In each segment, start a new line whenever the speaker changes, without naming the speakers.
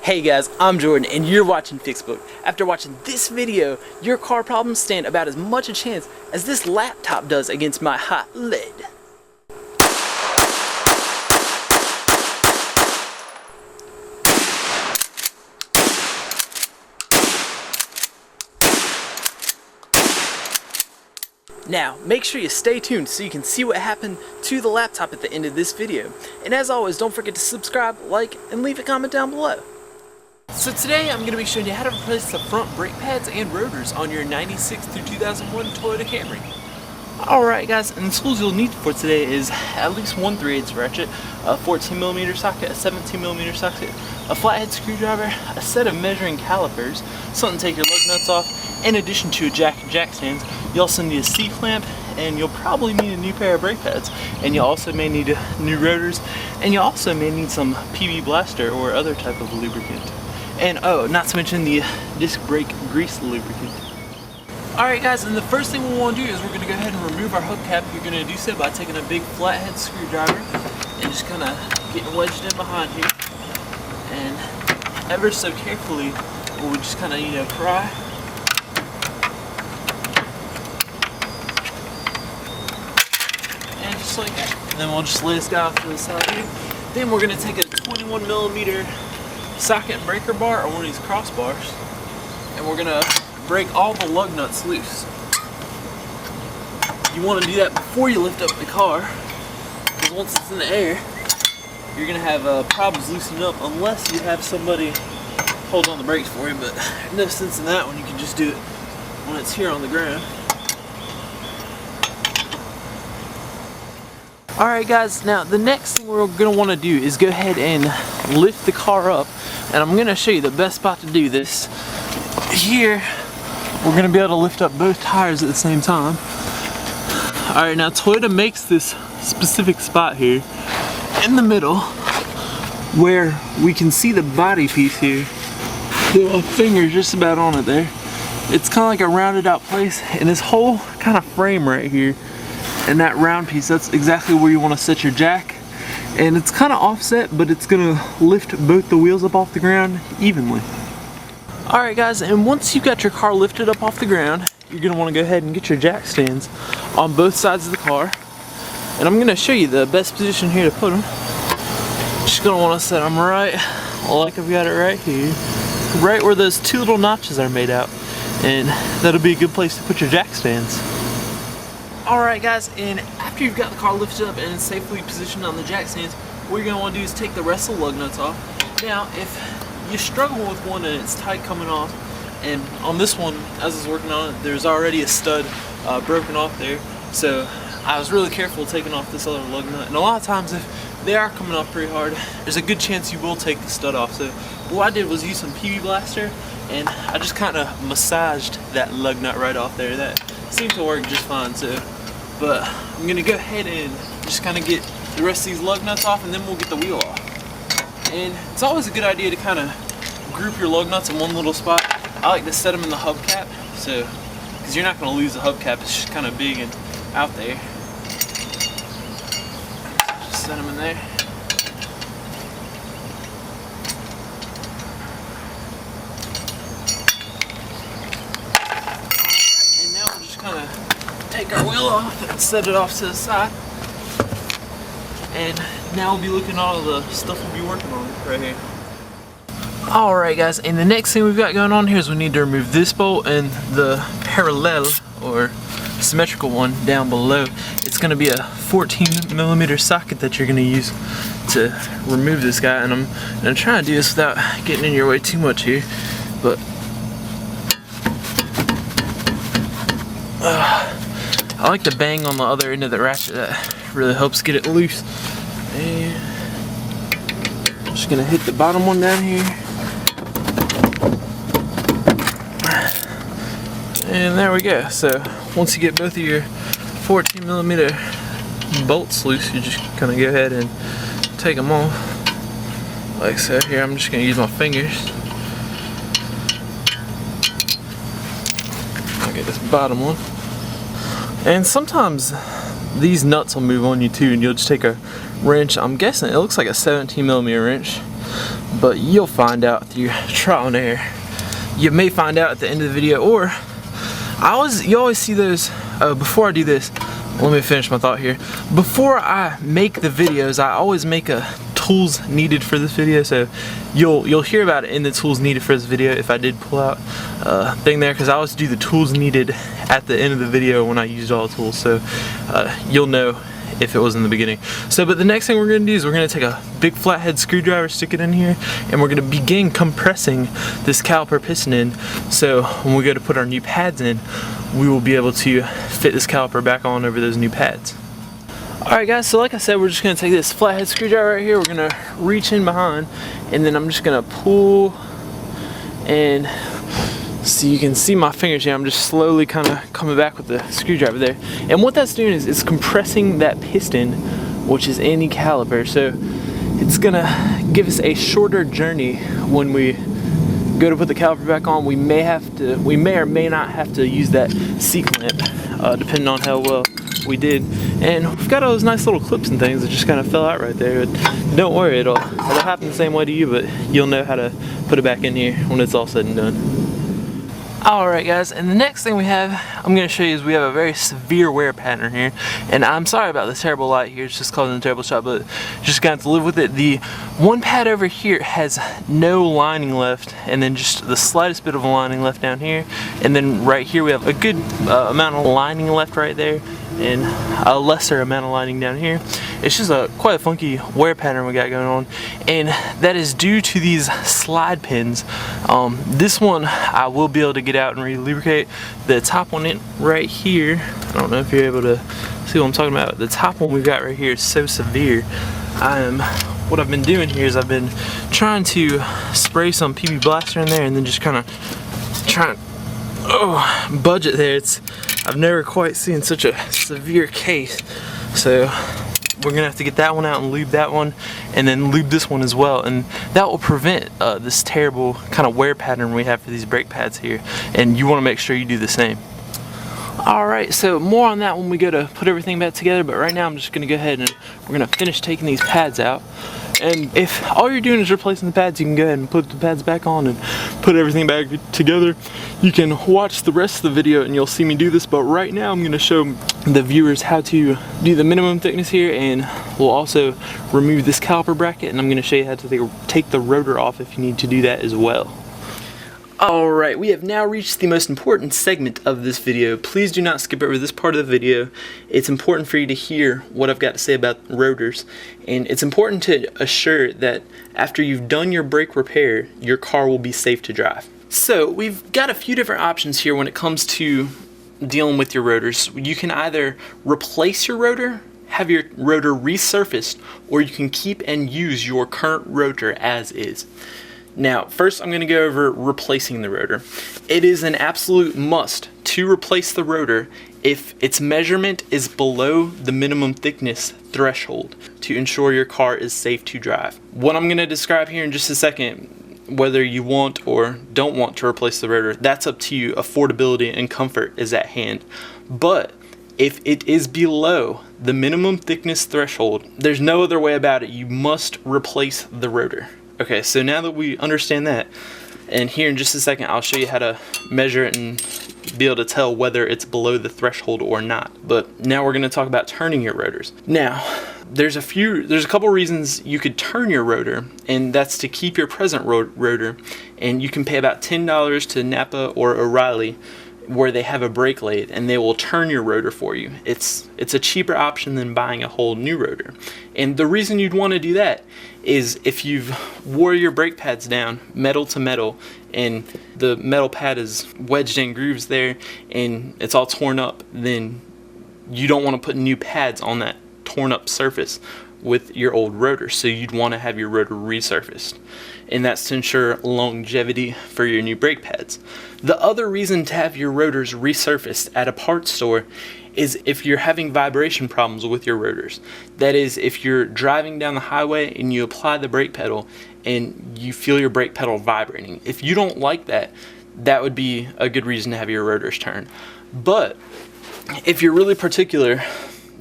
Hey guys, I'm Jordan and you're watching Fixbook. After watching this video, your car problems stand about as much a chance as this laptop does against my hot lead. Now, make sure you stay tuned so you can see what happened to the laptop at the end of this video. And as always, don't forget to subscribe, like, and leave a comment down below. So today I'm going to be showing you how to replace the front brake pads and rotors on your 96 through 2001 Toyota Camry. Alright guys, and the tools you'll need for today is at least one 3/8 ratchet, a 14mm socket, a 17mm socket, a flathead screwdriver, a set of measuring calipers, something to take your lug nuts off, in addition to a jack and jack stands. You also need a C-clamp, and you'll probably need a new pair of brake pads, and you also may need new rotors, and you also may need some PB Blaster or other type of lubricant. And oh, not to mention the disc brake grease lubricant. Alright guys, and the first thing we want to do is we're going to go ahead and remove our hubcap. You're going to do so by taking a big flathead screwdriver and just kind of getting wedged in behind here. And ever so carefully, we'll just kind of, pry. And just like that. And then we'll just lay this guy off to the side here. Then we're going to take a 21mm socket and breaker bar or one of these crossbars, and we're going to break all the lug nuts loose. You want to do that before you lift up the car, because once it's in the air, you're going to have problems loosening up unless you have somebody hold on the brakes for you, but there's no sense in that when you can just do it when it's here on the ground. Alright guys, now the next thing we're going to want to do is go ahead and lift the car up, and I'm going to show you the best spot to do this. Here, we're going to be able to lift up both tires at the same time. Alright, now Toyota makes this specific spot here in the middle where we can see the body piece here. The finger's just about on it there. It's kind of like a rounded out place, and this whole kind of frame right here and that round piece, that's exactly where you want to set your jack. And it's kind of offset, but it's going to lift both the wheels up off the ground evenly. Alright guys, and once you've got your car lifted up off the ground, you're going to want to go ahead and get your jack stands on both sides of the car. And I'm going to show you the best position here to put them. Just going to want to set them right, like I've got it right here, right where those two little notches are made out. And that'll be a good place to put your jack stands. Alright guys, and after you've got the car lifted up and safely positioned on the jack stands, what you're going to want to do is take the rest of the lug nuts off. Now, if you struggle with one and it's tight coming off, and on this one, as I was working on it, there's already a stud broken off there, so I was really careful taking off this other lug nut. And a lot of times, if they are coming off pretty hard, there's a good chance you will take the stud off. So what I did was use some PB Blaster, and I just kind of massaged that lug nut right off there. That seemed to work just fine. So, but I'm going to go ahead and just kind of get the rest of these lug nuts off, and then we'll get the wheel off. And it's always a good idea to kind of group your lug nuts in one little spot. I like to set them in the hubcap, so because you're not going to lose the hubcap, it's just kind of big and out there. Just set them in there. Alright, and now we'll just kind of take our wheel off and set it off to the side. And now we'll be looking at all the stuff we'll be working on right here. Alright guys, and the next thing we've got going on here is we need to remove this bolt and the parallel or symmetrical one down below. It's going to be a 14mm socket that you're going to use to remove this guy, and I'm going to try to do this without getting in your way too much here, but I like to bang on the other end of the ratchet. That really helps get it loose. And I'm just going to hit the bottom one down here. And there we go. So once you get both of your 14mm bolts loose, you just kind of go ahead and take them off. Like so. Here I'm just going to use my fingers. I'll get this bottom one. And sometimes these nuts will move on you too, and you'll just take a wrench. I'm guessing it looks like a 17mm wrench. but you'll find out through trial and error. You may find out at the end of the video, or you always see those. Before I do this, let me finish my thought here. Before I make the videos, I always make a tools needed for this video, so you'll hear about it in the tools needed for this video if I did pull out a thing there, because I always do the tools needed at the end of the video when I used all the tools, so you'll know if it was in the beginning. So, but the next thing we're going to do is we're going to take a big flathead screwdriver, stick it in here, and we're going to begin compressing this caliper piston in, so when we go to put our new pads in, we will be able to fit this caliper back on over those new pads. Alright guys, so like I said, we're just going to take this flathead screwdriver right here, we're going to reach in behind, and then I'm just going to pull, and so you can see my fingers here, I'm just slowly kind of coming back with the screwdriver there. And what that's doing is it's compressing that piston, which is in the caliper, so it's going to give us a shorter journey when we go to put the caliper back on. We may or may not have to use that C-clamp, depending on how well we did. And we've got all those nice little clips and things that just kind of fell out right there. But don't worry, it'll happen the same way to you, but you'll know how to put it back in here when it's all said and done. Alright guys, and the next thing we have, I'm going to show you, is we have a very severe wear pattern here. And I'm sorry about the terrible light here, it's just causing a terrible shot, but just going to have to live with it. The one pad over here has no lining left, and then just the slightest bit of a lining left down here. And then right here we have a good amount of lining left right there, and a lesser amount of lining down here. It's just quite a funky wear pattern we got going on, and that is due to these slide pins. This one I will be able to get out and re-lubricate. The top one in right here, I don't know if you're able to see what I'm talking about. The top one we've got right here is so severe. What I've been doing here is I've been trying to spray some PB Blaster in there, and then just kind of trying to budge it there. I've never quite seen such a severe case, so we're gonna have to get that one out and lube that one, and then lube this one as well, and that will prevent this terrible kind of wear pattern we have for these brake pads here, and you want to make sure you do the same. Alright, so more on that when we go to put everything back together, but right now I'm just gonna go ahead and we're gonna finish taking these pads out. And if all you're doing is replacing the pads, you can go ahead and put the pads back on and put everything back together. You can watch the rest of the video and you'll see me do this, but right now I'm going to show the viewers how to do the minimum thickness here, and we'll also remove this caliper bracket, and I'm going to show you how to take the rotor off if you need to do that as well. Alright, we have now reached the most important segment of this video. Please do not skip over this part of the video. It's important for you to hear what I've got to say about rotors, and it's important to assure that after you've done your brake repair, your car will be safe to drive. So we've got a few different options here when it comes to dealing with your rotors. You can either replace your rotor, have your rotor resurfaced, or you can keep and use your current rotor as is. Now, first I'm going to go over replacing the rotor. It is an absolute must to replace the rotor if its measurement is below the minimum thickness threshold to ensure your car is safe to drive. What I'm going to describe here in just a second, whether you want or don't want to replace the rotor, that's up to you. Affordability and comfort is at hand. But if it is below the minimum thickness threshold, there's no other way about it. You must replace the rotor. Okay, so now that we understand that, and here in just a second I'll show you how to measure it and be able to tell whether it's below the threshold or not. But now we're going to talk about turning your rotors. Now, there's a couple reasons you could turn your rotor, and that's to keep your present rotor, and you can pay about $10 to Napa or O'Reilly, where they have a brake lathe, and they will turn your rotor for you. It's a cheaper option than buying a whole new rotor. And the reason you'd want to do that is if you've wore your brake pads down metal to metal, and the metal pad is wedged in grooves there and it's all torn up, then you don't want to put new pads on that torn up surface with your old rotor, so you'd want to have your rotor resurfaced, and that's to ensure longevity for your new brake pads. The other reason to have your rotors resurfaced at a parts store is if you're having vibration problems with your rotors. That is, if you're driving down the highway and you apply the brake pedal and you feel your brake pedal vibrating. If you don't like that, that would be a good reason to have your rotors turned. But if you're really particular,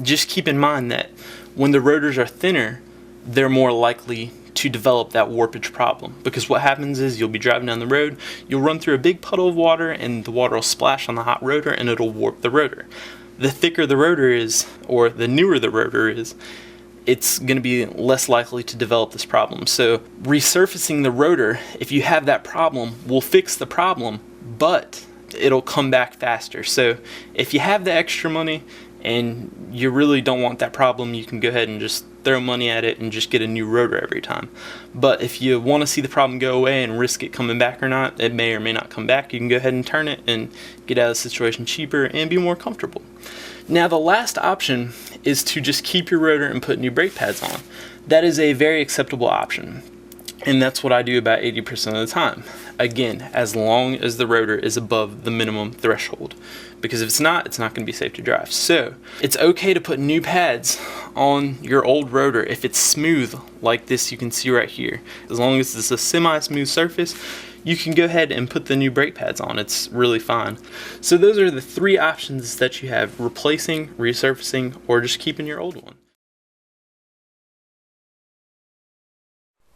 just keep in mind that when the rotors are thinner, they're more likely to develop that warpage problem. Because what happens is you'll be driving down the road, you'll run through a big puddle of water, and the water will splash on the hot rotor and it'll warp the rotor. The thicker the rotor is, or the newer the rotor is, it's going to be less likely to develop this problem. So resurfacing the rotor, if you have that problem, will fix the problem, but it'll come back faster. So if you have the extra money and you really don't want that problem, you can go ahead and just throw money at it and just get a new rotor every time. But if you want to see the problem go away and risk it coming back or not, it may or may not come back, you can go ahead and turn it and get out of the situation cheaper and be more comfortable. Now the last option is to just keep your rotor and put new brake pads on. That is a very acceptable option, and that's what I do about 80% of the time. Again, as long as the rotor is above the minimum threshold, because if it's not going to be safe to drive. So it's okay to put new pads on your old rotor if it's smooth like this you can see right here. As long as it's a semi-smooth surface, you can go ahead and put the new brake pads on. It's really fine. So those are the three options that you have: replacing, resurfacing, or just keeping your old one.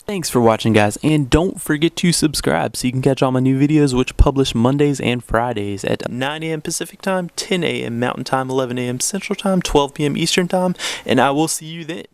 Thanks for watching, guys, and don't forget to subscribe so you can catch all my new videos, which publish Mondays and Fridays at 9 a.m. Pacific Time, 10 a.m. Mountain Time, 11 a.m. Central Time, 12 p.m. Eastern Time, and I will see you then.